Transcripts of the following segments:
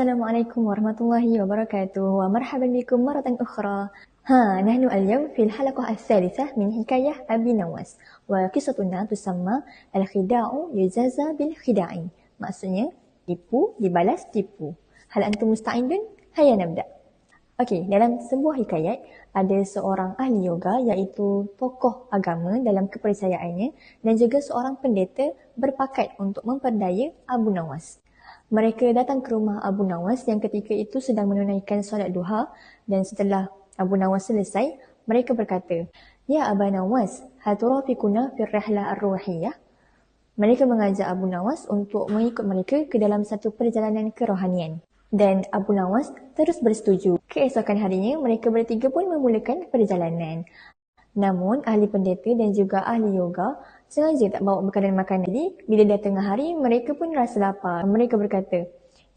Assalamualaikum warahmatullahi wabarakatuh ومرحبا بكم مرة أخرى. نحن اليوم في الحلقة الثالثة من حكاية أبي نواس وقصتنا تسمى الخداع يجازى بالخداع. Maksudnya tipu dibalas tipu. Hal antum musta'idun? Hayya nabda. Okey, dalam sebuah hikayat ada seorang ahli yoga iaitu tokoh agama dalam kepercayaannya dan juga seorang pendeta berpakat untuk memperdaya Abu Nawas. Mereka datang ke rumah Abu Nawas yang ketika itu sedang menunaikan solat duha dan setelah Abu Nawas selesai, mereka berkata, "Ya Aba Nawas, hal turafiquna fi rihlah ar-ruhiyah?" Mereka mengajak Abu Nawas untuk mengikut mereka ke dalam satu perjalanan kerohanian. Dan Abu Nawas terus bersetuju. Keesokan harinya, mereka bertiga pun memulakan perjalanan. Namun, ahli pendeta dan juga ahli yoga sengaja tak bawa bekalan makanan. Jadi, bila dah tengah hari, mereka pun rasa lapar. Mereka berkata,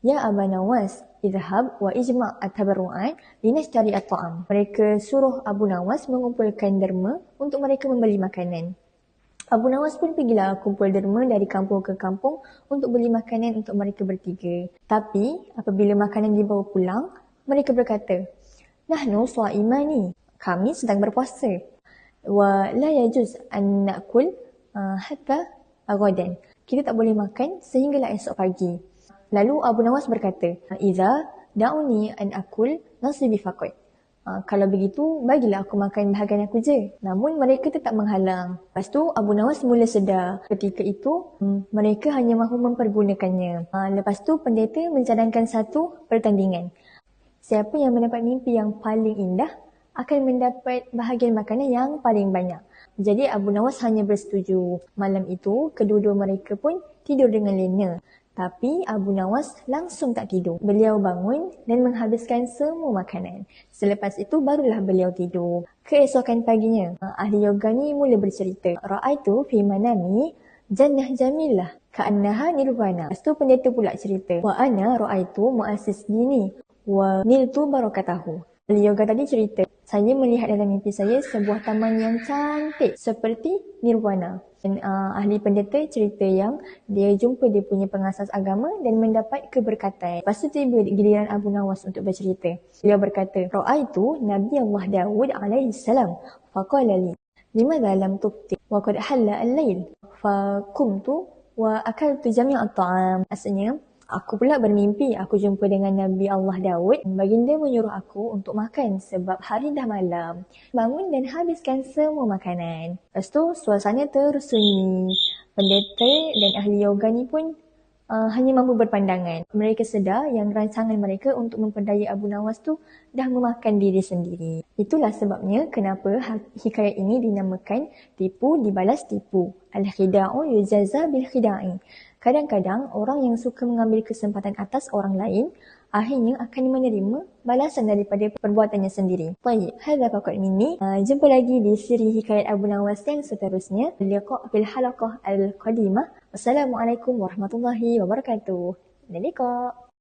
"Ya Aba Nawas, idhab wa ijma' at-tabarru'an linashtari at-ta'am." Mereka suruh Abu Nawas mengumpulkan derma untuk mereka membeli makanan. Abu Nawas pun pergilah kumpul derma dari kampung ke kampung untuk beli makanan untuk mereka bertiga. Tapi apabila makanan dibawa pulang, mereka berkata, "Nahnu sha'imani." Kami sedang berpuasa. Wa la yajuz an na'kul hatta ghadan. Kita tak boleh makan sehinggalah esok pagi. Lalu Abu Nawas berkata, "Idza da'uni an akul nasibi faqat." Kalau begitu, bagilah aku makan bahagian aku je. Namun mereka tetap menghalang. Lepas tu Abu Nawas mula sedar. Ketika itu, mereka hanya mahu mempergunakannya. Lepas tu pendeta mencadangkan satu pertandingan. Siapa yang mendapat mimpi yang paling indah akan mendapat bahagian makanan yang paling banyak. Jadi Abu Nawas hanya bersetuju. Malam itu, kedua-dua mereka pun tidur dengan lena. Tapi Abu Nawas langsung tak tidur. Beliau bangun dan menghabiskan semua makanan. Selepas itu barulah beliau tidur. Keesokan paginya, ahli yoga ni mula bercerita. "Ra'aitu fi manami jannah jamilah ka'annaha nirvana." Lepas tu pendeta pula cerita. "Wa ana ra'aitu mu'assis dini wa niltu barakatahu." Ahli yoga tadi cerita, "Saya melihat dalam mimpi saya sebuah taman yang cantik seperti nirvana." Dan ahli pendeta cerita yang dia jumpa dia punya pengasas agama dan mendapat keberkatan. Lepas tu tiba giliran Abu Nawas untuk bercerita. Beliau berkata, "Ra'aitu Nabi Allah Dawud alaihi salam faqala li, limadha lam tufti wa qad halla al-lail faqumtu wa akaltu jami'a at-ta'am." Maksudnya, aku pula bermimpi, aku jumpa dengan Nabi Allah Dawud. Baginda menyuruh aku untuk makan sebab hari dah malam. Bangun dan habiskan semua makanan. Lepas tu suasana terus sunyi. Pendeta dan ahli yoga ni pun hanya mampu berpandangan. Mereka sedar yang rancangan mereka untuk memperdaya Abu Nawas tu dah memakan diri sendiri. Itulah sebabnya kenapa hikayat ini dinamakan tipu dibalas tipu. Al-khida'u yujaza bil khida'i. Kadang-kadang orang yang suka mengambil kesempatan atas orang lain akhirnya akan menerima balasan daripada perbuatannya sendiri. Baik, hadza faqat minni. Jumpa lagi di siri hikayat Abu Nawas yang seterusnya. Liqa fil halaqah al-qadimah. Wassalamualaikum warahmatullahi wabarakatuh. Ila liqa.